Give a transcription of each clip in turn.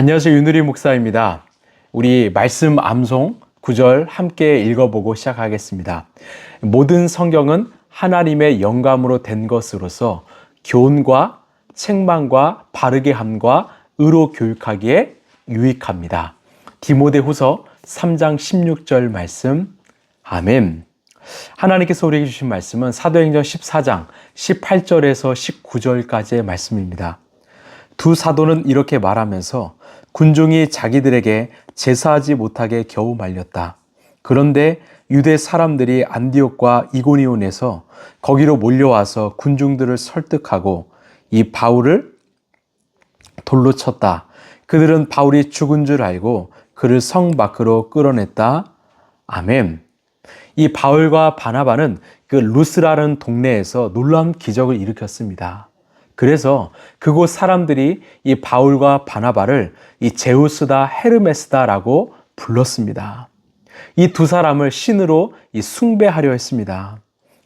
안녕하세요. 윤우리 목사입니다. 우리 말씀 암송 9절 함께 읽어보고 시작하겠습니다. 모든 성경은 하나님의 영감으로 된 것으로서 교훈과 책망과 바르게 함과 의로 교육하기에 유익합니다. 디모데후서 3장 16절 말씀. 아멘. 하나님께서 우리에게 주신 말씀은 사도행전 14장 18절에서 19절까지의 말씀입니다. 두 사도는 이렇게 말하면서 군중이 자기들에게 제사하지 못하게 겨우 말렸다. 그런데 유대 사람들이 안디옥과 이고니온에서 거기로 몰려와서 군중들을 설득하고 이 바울을 돌로 쳤다. 그들은 바울이 죽은 줄 알고 그를 성 밖으로 끌어냈다. 아멘. 이 바울과 바나바는 그 루스라는 동네에서 놀라운 기적을 일으켰습니다. 그래서 그곳 사람들이 이 바울과 바나바를 이 제우스다 헤르메스다라고 불렀습니다. 이 두 사람을 신으로 숭배하려 했습니다.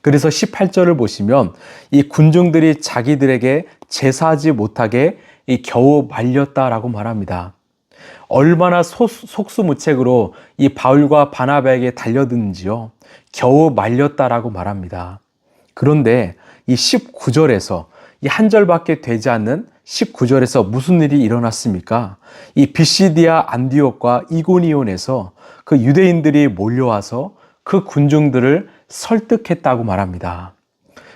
그래서 18절을 보시면 이 군중들이 자기들에게 제사하지 못하게 겨우 말렸다라고 말합니다. 얼마나 속수무책으로 이 바울과 바나바에게 달려드는지요. 겨우 말렸다라고 말합니다. 그런데 이 19절에서 이 한 절밖에 되지 않는 19절에서 무슨 일이 일어났습니까? 이 비시디아 안디옥과 이고니온에서 그 유대인들이 몰려와서 그 군중들을 설득했다고 말합니다.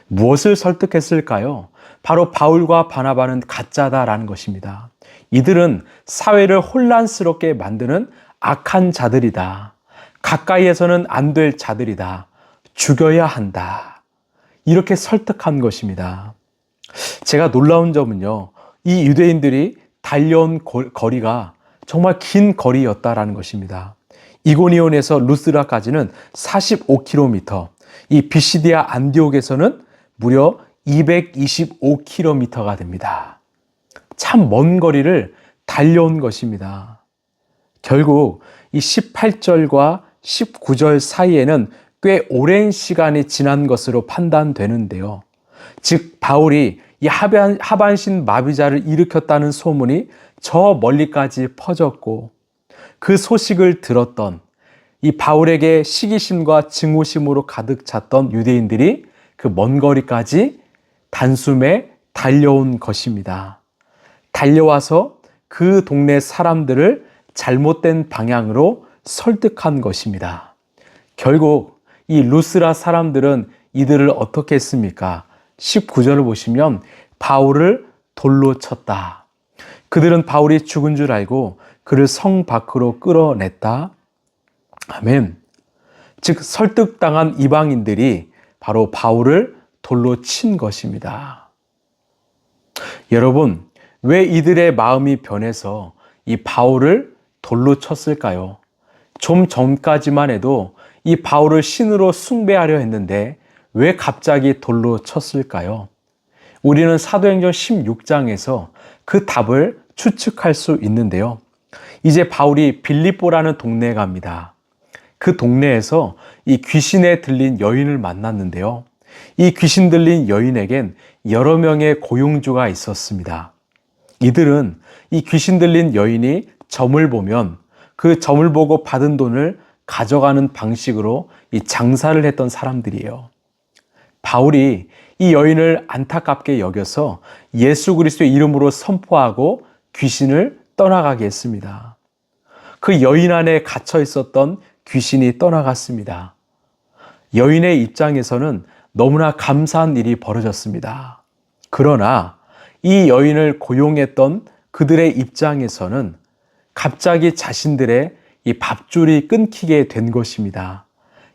무엇을 설득했을까요? 바로 바울과 바나바는 가짜다라는 것입니다. 이들은 사회를 혼란스럽게 만드는 악한 자들이다. 가까이에서는 안 될 자들이다. 죽여야 한다. 이렇게 설득한 것입니다. 제가 놀라운 점은요, 이 유대인들이 달려온 거리가 정말 긴 거리였다라는 것입니다. 이고니온에서 루스라까지는 45km, 이 비시디아 안디옥에서는 무려 225km가 됩니다. 참 먼 거리를 달려온 것입니다. 결국 이 18절과 19절 사이에는 꽤 오랜 시간이 지난 것으로 판단되는데요. 즉 바울이 이 하반신 마비자를 일으켰다는 소문이 저 멀리까지 퍼졌고 그 소식을 들었던 이 바울에게 시기심과 증오심으로 가득 찼던 유대인들이 그 먼 거리까지 단숨에 달려온 것입니다. 달려와서 그 동네 사람들을 잘못된 방향으로 설득한 것입니다. 결국 이 루스라 사람들은 이들을 어떻게 했습니까? 19절을 보시면 바울을 돌로 쳤다. 그들은 바울이 죽은 줄 알고 그를 성 밖으로 끌어냈다. 아멘. 즉 설득당한 이방인들이 바로 바울을 돌로 친 것입니다. 여러분, 왜 이들의 마음이 변해서 이 바울을 돌로 쳤을까요? 좀 전까지만 해도 이 바울을 신으로 숭배하려 했는데 왜 갑자기 돌로 쳤을까요? 우리는 사도행전 16장에서 그 답을 추측할 수 있는데요. 이제 바울이 빌립보라는 동네에 갑니다. 그 동네에서 이 귀신에 들린 여인을 만났는데요. 이 귀신 들린 여인에겐 여러 명의 고용주가 있었습니다. 이들은 이 귀신 들린 여인이 점을 보면 그 점을 보고 받은 돈을 가져가는 방식으로 이 장사를 했던 사람들이에요. 바울이 이 여인을 안타깝게 여겨서 예수 그리스도의 이름으로 선포하고 귀신을 떠나가게 했습니다. 그 여인 안에 갇혀 있었던 귀신이 떠나갔습니다. 여인의 입장에서는 너무나 감사한 일이 벌어졌습니다. 그러나 이 여인을 고용했던 그들의 입장에서는 갑자기 자신들의 이 밥줄이 끊기게 된 것입니다.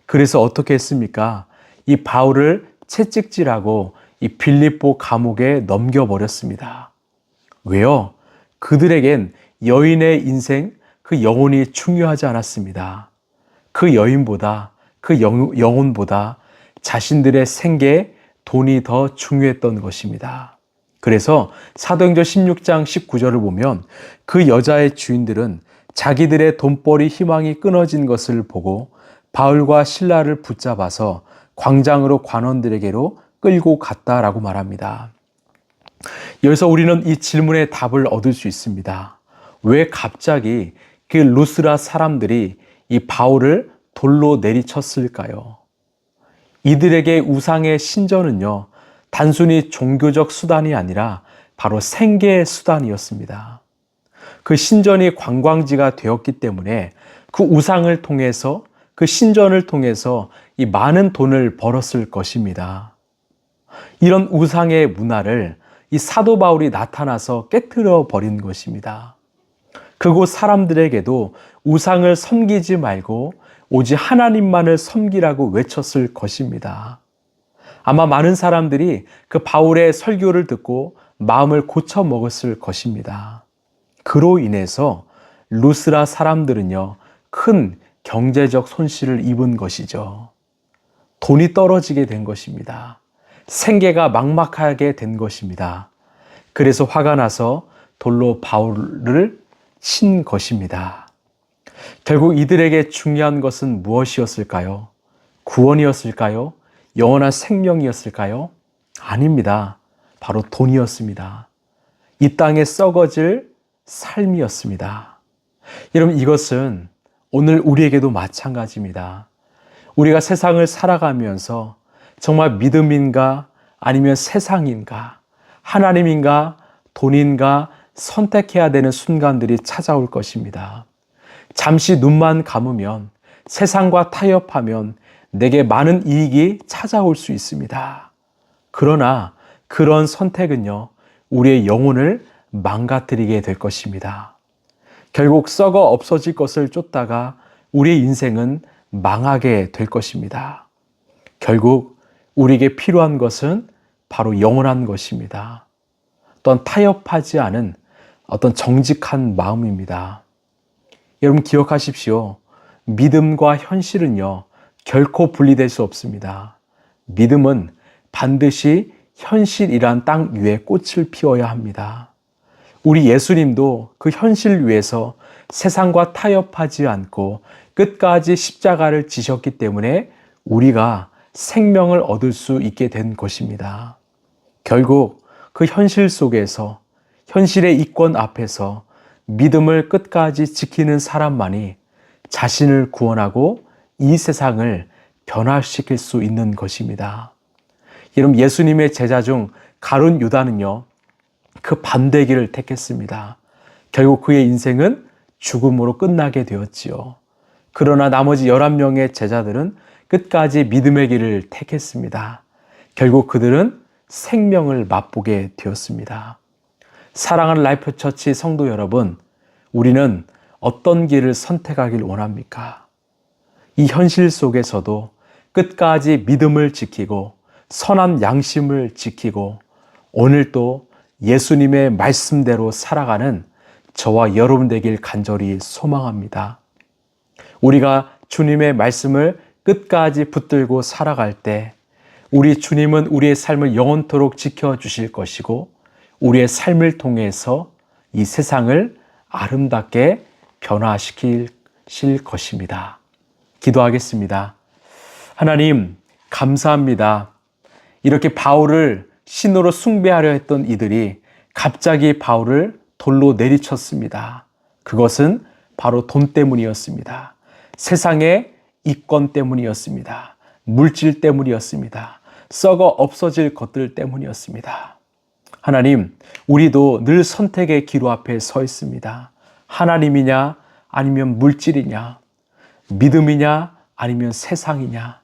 그래서 어떻게 했습니까? 이 바울을 채찍질하고 이 빌립보 감옥에 넘겨버렸습니다. 왜요? 그들에겐 여인의 인생, 그 영혼이 중요하지 않았습니다. 그 여인보다, 그 영혼보다 자신들의 생계, 돈이 더 중요했던 것입니다. 그래서 사도행전 16장 19절을 보면 그 여자의 주인들은 자기들의 돈벌이 희망이 끊어진 것을 보고 바울과 실라를 붙잡아서 광장으로 관원들에게로 끌고 갔다라고 말합니다. 여기서 우리는 이 질문의 답을 얻을 수 있습니다. 왜 갑자기 그 루스라 사람들이 이 바울을 돌로 내리쳤을까요? 이들에게 우상의 신전은요, 단순히 종교적 수단이 아니라 바로 생계의 수단이었습니다. 그 신전이 관광지가 되었기 때문에 그 우상을 통해서, 그 신전을 통해서 이 많은 돈을 벌었을 것입니다. 이런 우상의 문화를 이 사도 바울이 나타나서 깨트려 버린 것입니다. 그곳 사람들에게도 우상을 섬기지 말고 오직 하나님만을 섬기라고 외쳤을 것입니다. 아마 많은 사람들이 그 바울의 설교를 듣고 마음을 고쳐 먹었을 것입니다. 그로 인해서 루스라 사람들은요, 큰 경제적 손실을 입은 것이죠. 돈이 떨어지게 된 것입니다. 생계가 막막하게 된 것입니다. 그래서 화가 나서 돌로 바울을 친 것입니다. 결국 이들에게 중요한 것은 무엇이었을까요? 구원이었을까요? 영원한 생명이었을까요? 아닙니다. 바로 돈이었습니다. 이 땅에 썩어질 삶이었습니다. 여러분, 이것은 오늘 우리에게도 마찬가지입니다. 우리가 세상을 살아가면서 정말 믿음인가 아니면 세상인가 하나님인가 돈인가 선택해야 되는 순간들이 찾아올 것입니다. 잠시 눈만 감으면 세상과 타협하면 내게 많은 이익이 찾아올 수 있습니다. 그러나 그런 선택은요, 우리의 영혼을 망가뜨리게 될 것입니다. 결국 썩어 없어질 것을 쫓다가 우리의 인생은 망하게 될 것입니다. 결국 우리에게 필요한 것은 바로 영원한 것입니다. 또한 타협하지 않은 어떤 정직한 마음입니다. 여러분 기억하십시오. 믿음과 현실은요, 결코 분리될 수 없습니다. 믿음은 반드시 현실이란 땅 위에 꽃을 피워야 합니다. 우리 예수님도 그 현실 위에서 세상과 타협하지 않고 끝까지 십자가를 지셨기 때문에 우리가 생명을 얻을 수 있게 된 것입니다. 결국 그 현실 속에서, 현실의 이권 앞에서 믿음을 끝까지 지키는 사람만이 자신을 구원하고 이 세상을 변화시킬 수 있는 것입니다. 여러분, 예수님의 제자 중 가룟 유다는요, 그 반대 길을 택했습니다. 결국 그의 인생은 죽음으로 끝나게 되었지요. 그러나 나머지 11명의 제자들은 끝까지 믿음의 길을 택했습니다. 결국 그들은 생명을 맛보게 되었습니다. 사랑하는 라이프 처치 성도 여러분, 우리는 어떤 길을 선택하길 원합니까? 이 현실 속에서도 끝까지 믿음을 지키고 선한 양심을 지키고 오늘도 예수님의 말씀대로 살아가는 저와 여러분 되길 간절히 소망합니다. 우리가 주님의 말씀을 끝까지 붙들고 살아갈 때 우리 주님은 우리의 삶을 영원토록 지켜주실 것이고 우리의 삶을 통해서 이 세상을 아름답게 변화시킬 것입니다. 기도하겠습니다. 하나님, 감사합니다. 이렇게 바울을 신으로 숭배하려 했던 이들이 갑자기 바울을 돌로 내리쳤습니다. 그것은 바로 돈 때문이었습니다. 세상의 이권 때문이었습니다. 물질 때문이었습니다. 썩어 없어질 것들 때문이었습니다. 하나님, 우리도 늘 선택의 기로 앞에 서 있습니다. 하나님이냐 아니면 물질이냐, 믿음이냐 아니면 세상이냐.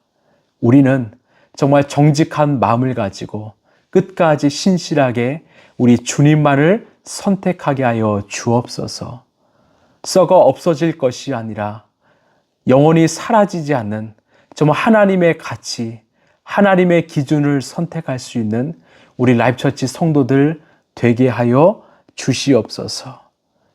우리는 정말 정직한 마음을 가지고 끝까지 신실하게 우리 주님만을 선택하게 하여 주옵소서. 썩어 없어질 것이 아니라 영원히 사라지지 않는 정말 하나님의 가치, 하나님의 기준을 선택할 수 있는 우리 라이프처치 성도들 되게 하여 주시옵소서.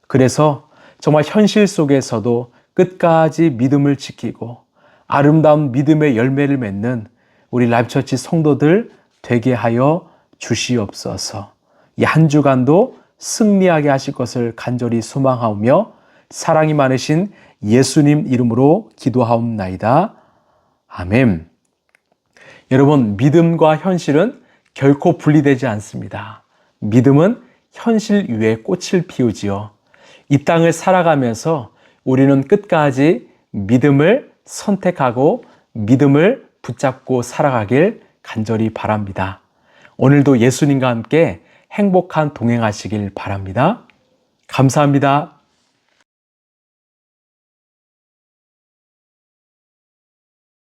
그래서 정말 현실 속에서도 끝까지 믿음을 지키고 아름다운 믿음의 열매를 맺는 우리 라이프처치 성도들 되게 하여 주시옵소서. 이 한 주간도 승리하게 하실 것을 간절히 소망하오며 사랑이 많으신 예수님 이름으로 기도하옵나이다. 아멘. 여러분, 믿음과 현실은 결코 분리되지 않습니다. 믿음은 현실 위에 꽃을 피우지요. 이 땅을 살아가면서 우리는 끝까지 믿음을 선택하고 믿음을 붙잡고 살아가길 간절히 바랍니다. 오늘도 예수님과 함께 행복한 동행하시길 바랍니다. 감사합니다.